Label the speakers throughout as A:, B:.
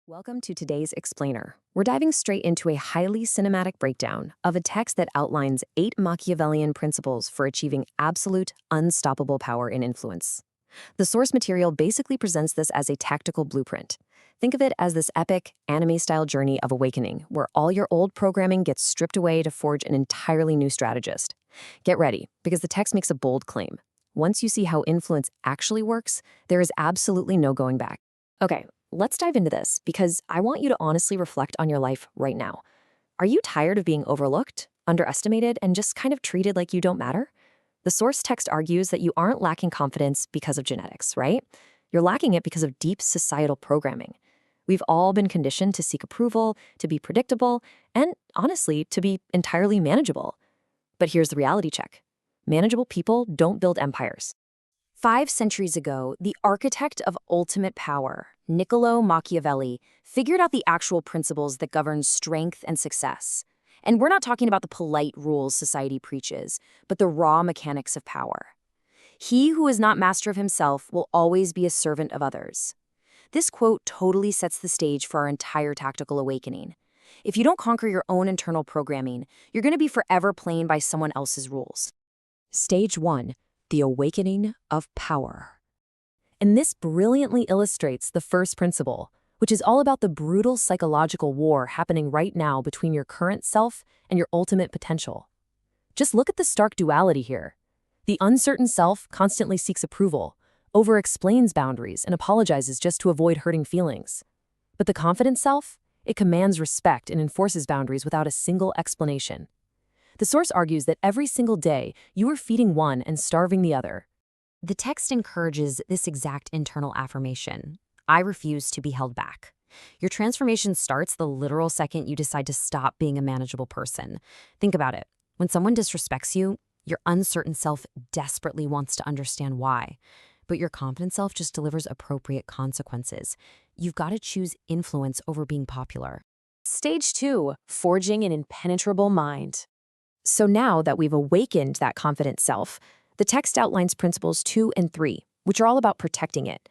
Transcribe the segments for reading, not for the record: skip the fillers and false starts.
A: Welcome to today's Explainer. We're diving straight into a highly cinematic breakdown of a text that outlines 8 Machiavellian principles for achieving absolute, unstoppable power and influence. The source material basically presents this as a tactical blueprint. Think of it as this epic, anime-style journey of awakening, where all your old programming gets stripped away to forge an entirely new strategist. Get ready, because the text makes a bold claim. Once you see how influence actually works, there is absolutely no going back. Okay, let's dive into this, because I want you to honestly reflect on your life right now. Are you tired of being overlooked, underestimated, and just kind of treated like you don't matter? The source text argues that you aren't lacking confidence because of genetics, right? You're lacking it because of deep societal programming. We've all been conditioned to seek approval, to be predictable, and honestly, to be entirely manageable. But here's the reality check. Manageable people don't build empires. 5 centuries ago, the architect of ultimate power, Niccolo Machiavelli, figured out the actual principles that govern strength and success. And we're not talking about the polite rules society preaches, but the raw mechanics of power. He who is not master of himself will always be a servant of others. This quote totally sets the stage for our entire tactical awakening. If you don't conquer your own internal programming, you're going to be forever playing by someone else's rules. Stage 1. The awakening of power. And this brilliantly illustrates the first principle, which is all about the brutal psychological war happening right now between your current self and your ultimate potential. Just look at the stark duality here. The uncertain self constantly seeks approval, over-explains boundaries, and apologizes just to avoid hurting feelings. But the confident self, it commands respect and enforces boundaries without a single explanation. The source argues that every single day, you are feeding one and starving the other. The text encourages this exact internal affirmation. I refuse to be held back. Your transformation starts the literal second you decide to stop being a manageable person. Think about it. When someone disrespects you, your uncertain self desperately wants to understand why. But your confident self just delivers appropriate consequences. You've got to choose influence over being popular. Stage 2. Forging an impenetrable mind. So now that we've awakened that confident self, the text outlines principles 2 and 3, which are all about protecting it.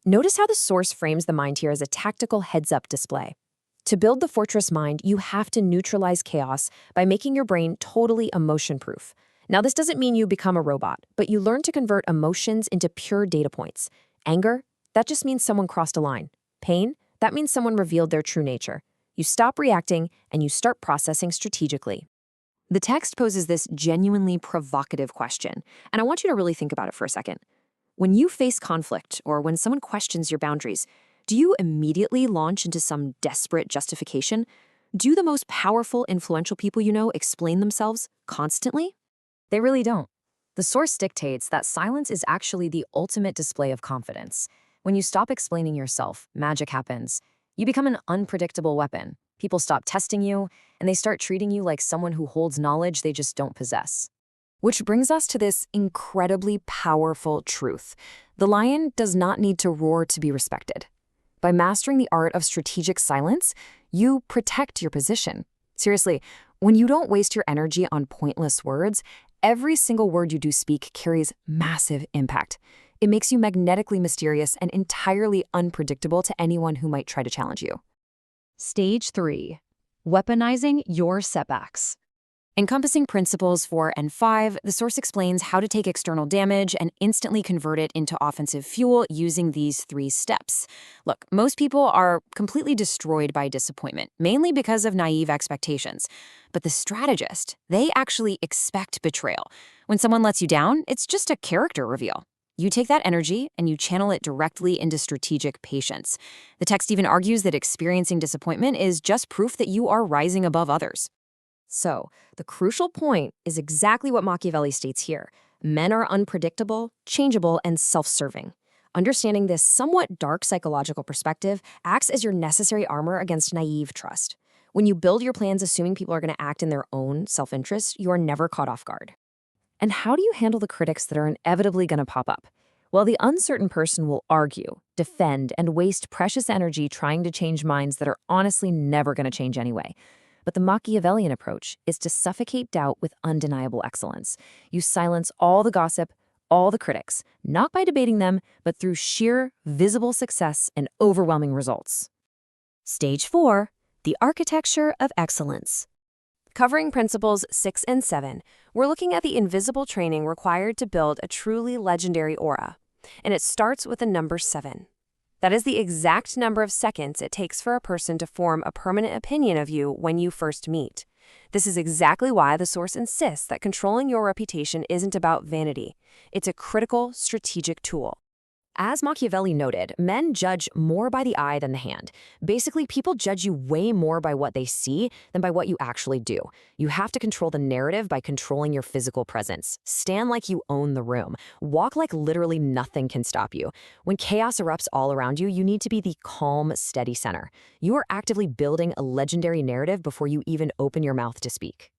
A: Notice how the source frames the mind here as a tactical heads-up display. To build the fortress mind, you have to neutralize chaos by making your brain totally emotion-proof. Now, this doesn't mean you become a robot, but you learn to convert emotions into pure data points. Anger, that just means someone crossed a line. Pain, that means someone revealed their true nature. You stop reacting and you start processing strategically. The text poses this genuinely provocative question, and I want you to really think about it for a second. When you face conflict or when someone questions your boundaries, do you immediately launch into some desperate justification? Do the most powerful, influential people you know explain themselves constantly? They really don't. The source dictates that silence is actually the ultimate display of confidence. When you stop explaining yourself, magic happens. You become an unpredictable weapon. People stop testing you, and they start treating you like someone who holds knowledge they just don't possess. Which brings us to this incredibly powerful truth. The lion does not need to roar to be respected. By mastering the art of strategic silence, you protect your position. Seriously, when you don't waste your energy on pointless words, every single word you do speak carries massive impact. It makes you magnetically mysterious and entirely unpredictable to anyone who might try to challenge you. Stage 3. Weaponizing your setbacks. Encompassing principles 4 and 5, the source explains how to take external damage and instantly convert it into offensive fuel using these 3 steps. Look, most people are completely destroyed by disappointment, mainly because of naive expectations. But the strategist, they actually expect betrayal. When someone lets you down, it's just a character reveal. You take that energy and you channel it directly into strategic patience. The text even argues that experiencing disappointment is just proof that you are rising above others. So, the crucial point is exactly what Machiavelli states here. Men are unpredictable, changeable, and self-serving. Understanding this somewhat dark psychological perspective acts as your necessary armor against naive trust. When you build your plans assuming people are going to act in their own self-interest, you are never caught off guard. And how do you handle the critics that are inevitably going to pop up? Well, the uncertain person will argue, defend, and waste precious energy trying to change minds that are honestly never going to change anyway. But the Machiavellian approach is to suffocate doubt with undeniable excellence. You silence all the gossip, all the critics, not by debating them, but through sheer, visible success and overwhelming results. Stage 4, the architecture of excellence. Covering principles 6 and 7, we're looking at the invisible training required to build a truly legendary aura. And it starts with the number 7. That is the exact number of seconds it takes for a person to form a permanent opinion of you when you first meet. This is exactly why the source insists that controlling your reputation isn't about vanity. It's a critical, strategic tool. As Machiavelli noted, men judge more by the eye than the hand. Basically, people judge you way more by what they see than by what you actually do. You have to control the narrative by controlling your physical presence. Stand like you own the room. Walk like literally nothing can stop you. When chaos erupts all around you, you need to be the calm, steady center. You are actively building a legendary narrative before you even open your mouth to speak.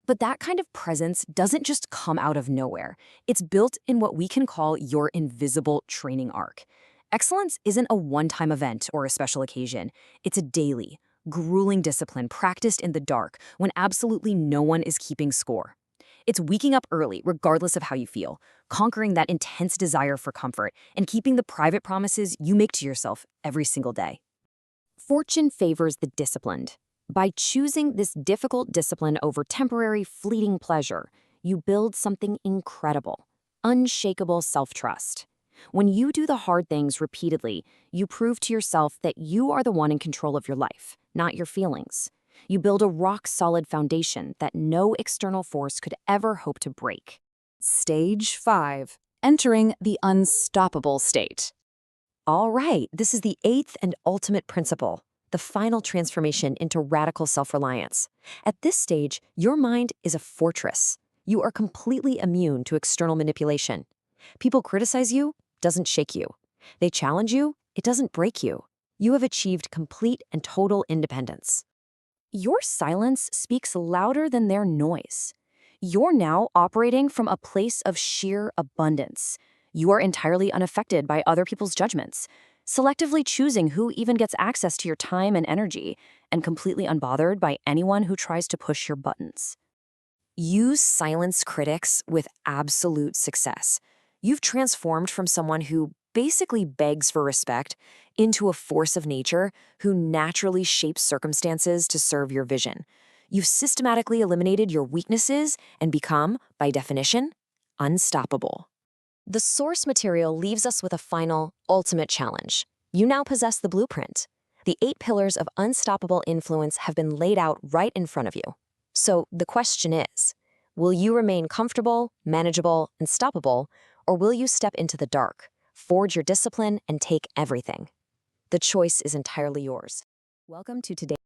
A: But that kind of presence doesn't just come out of nowhere. It's built in what we can call your invisible training arc. Excellence isn't a one-time event or a special occasion. It's a daily, grueling discipline practiced in the dark when absolutely no one is keeping score. It's waking up early, regardless of how you feel, conquering that intense desire for comfort, and keeping the private promises you make to yourself every single day. Fortune favors the disciplined. By choosing this difficult discipline over temporary, fleeting pleasure, you build something incredible, unshakable self-trust. When you do the hard things repeatedly, you prove to yourself that you are the one in control of your life, not your feelings. You build a rock-solid foundation that no external force could ever hope to break. Stage 5. Entering the unstoppable state. All right, this is the 8th and ultimate principle. The final transformation into radical self-reliance. At this stage, your mind is a fortress. You are completely immune to external manipulation. People criticize you, doesn't shake you. They challenge you, it doesn't break you. You have achieved complete and total independence. Your silence speaks louder than their noise. You're now operating from a place of sheer abundance. You are entirely unaffected by other people's judgments, selectively choosing who even gets access to your time and energy, and completely unbothered by anyone who tries to push your buttons. You silence critics with absolute success. You've transformed from someone who basically begs for respect into a force of nature who naturally shapes circumstances to serve your vision. You've systematically eliminated your weaknesses and become, by definition, unstoppable. The source material leaves us with a final, ultimate challenge. You now possess the blueprint. The 8 pillars of unstoppable influence have been laid out right in front of you. So the question is, will you remain comfortable, manageable, and stoppable, or will you step into the dark, forge your discipline, and take everything? The choice is entirely yours. Welcome to today's